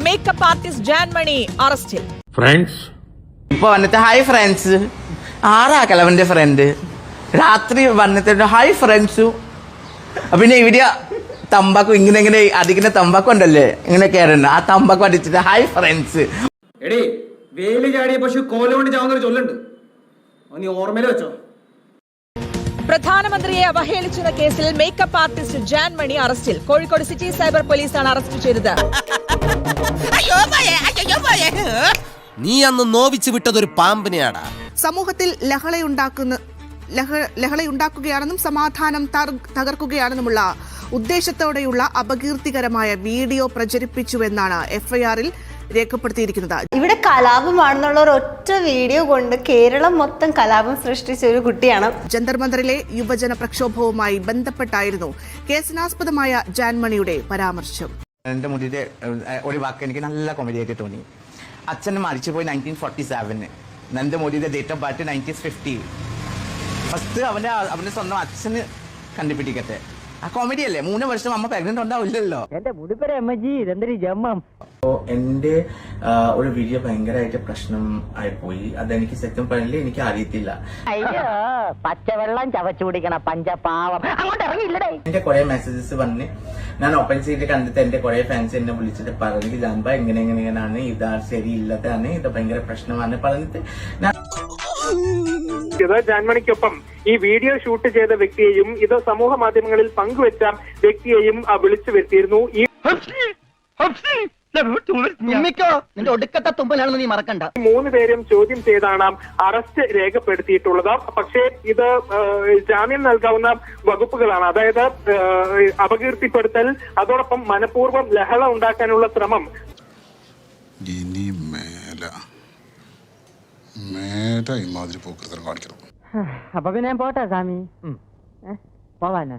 Makeup artist Jaanmoni അറസ്റ്റിൽ. Friends ഇപ്പൊ വന്നിട്ട് ഹായ് ഫ്രണ്ട്സ്, ആരാ കിളവന്റെ ഫ്രണ്ട്? രാത്രി വന്നിട്ട് ഹായ് ഫ്രണ്ട്സു. പിന്നെ ഇവിടെ തമ്പാക്കു ഇങ്ങനെ അതിങ്ങനെ തമ്പാക്കു ഉണ്ടല്ലേ, ഇങ്ങനെ കയറുന്ന ആ തമ്പാക്കു അടിച്ചിട്ട് ഹായ് ഫ്രണ്ട്സ്. എടേ, വേലി ചാടിയ പശു കോലുകൊണ്ട് ചാവുന്നൊരു ചൊല്ലുണ്ട്, നീ ഓർമ്മയിൽ വെച്ചോ. പ്രധാനമന്ത്രിയെ അവഹേളിച്ചെന്ന കേസിൽ മേക്കപ്പ് ആർട്ടിസ്റ്റ് ജാൻമണി അറസ്റ്റിൽ. കോഴിക്കോട് സിറ്റി സൈബർ പോലീസാണ് അറസ്റ്റ് ചെയ്തത്. നീ അന്ന് നോവിച്ചു വിട്ടതൊരു പാമ്പിനെയാടാ. സമൂഹത്തിൽ ലഹളയുണ്ടാക്കുകയാണെന്നും സമാധാനം തകർക്കുകയാണെന്നുമുള്ള ഉദ്ദേശത്തോടെയുള്ള അപകീർത്തികരമായ വീഡിയോ പ്രചരിപ്പിച്ചുവെന്നാണ് എഫ്ഐആറിൽ രേഖപ്പെടുത്തിയിരിക്കുന്നത്. ഇവിടെ കലാപമാണെന്നുള്ള ഒരൊറ്റ വീഡിയോ കൊണ്ട് കേരളം മൊത്തം കലാപം സൃഷ്ടിച്ച ഒരു കുട്ടിയാണ്. ജന്തർ മന്ദറിലെ യുവജന പ്രക്ഷോഭവുമായി ബന്ധപ്പെട്ടായിരുന്നു കേസിനാസ്പദമായ ജാൻമണിയുടെ പരാമർശം. എന്റെ മുടിയുടെ ഒരു വാക്ക് എനിക്ക് നല്ല കോമഡി ആയിട്ട് തോന്നി. അച്ഛൻ മരിച്ചുപോയി 1947. എന്റെ മുടിയുടെ ഡേറ്റ് ഓഫ് ബർത്ത് 1950. ഫസ്റ്റ് അവന്റെ സ്വന്തം അച്ഛന് കണ്ടുപിടിക്കട്ടെ. ആ കോമഡി അല്ലേ? 3 വർഷം അമ്മ പ്രഗ്നന്റ് ഉണ്ടാവില്ലല്ലോ. എന്റെ ഒരു വീഡിയോ ഭയങ്കരമായിട്ട് പ്രശ്നം ആയിപ്പോയി. അതെനിക്ക് സത്യം പറഞ്ഞില്ല, എനിക്ക് അറിയത്തില്ല. പച്ചവെള്ളം ചവച്ചു കുടിക്കണ പഞ്ചപാവം അങ്ങോട്ട് ഇറങ്ങിയില്ലടേ. എന്റെ കുറെ മെസ്സേജസ് വന്ന് ഞാൻ ഓപ്പൺ ചെയ്ത് കണ്ടിട്ട് എന്റെ കുറെ ഫാൻസ് എന്നെ വിളിച്ചിട്ട് പറഞ്ഞു, ജാൻബ എങ്ങനെയാണ്, ഇതാ ശരിയില്ലതാണ്, ഇത് ഭയങ്കര പ്രശ്നമാണ് പറഞ്ഞിട്ട് ജാൻമണിക്കൊപ്പം ഈ വീഡിയോ ഷൂട്ട് ചെയ്ത വ്യക്തിയെയും ഇത് സമൂഹ മാധ്യമങ്ങളിൽ പങ്കുവെച്ച വ്യക്തിയെയും വിളിച്ചു വരുത്തിയിരുന്നു. ഈ നിന്റെ ഒടുക്കത്തെ തുമ്പലാണെന്ന് നീ മറക്കണ്ട. 3 പേരും ചോദ്യം ചെയ്താണ് അറസ്റ്റ് രേഖപ്പെടുത്തിയിട്ടുള്ളത്. പക്ഷേ ഇത് ജാമ്യം നൽകാവുന്ന വകുപ്പുകളാണ്. അതായത് അപകീർത്തിപ്പെടുത്തൽ, അതോടൊപ്പം മനഃപൂർവ്വം ലഹള ഉണ്ടാക്കാനുള്ള ശ്രമം. ഇനി മേല ഇമാതിരി പോക്കൃതം കാണിക്കണം. അപ്പൊ പിന്നെ പോട്ടെ സ്വാമി, പോവാനാ.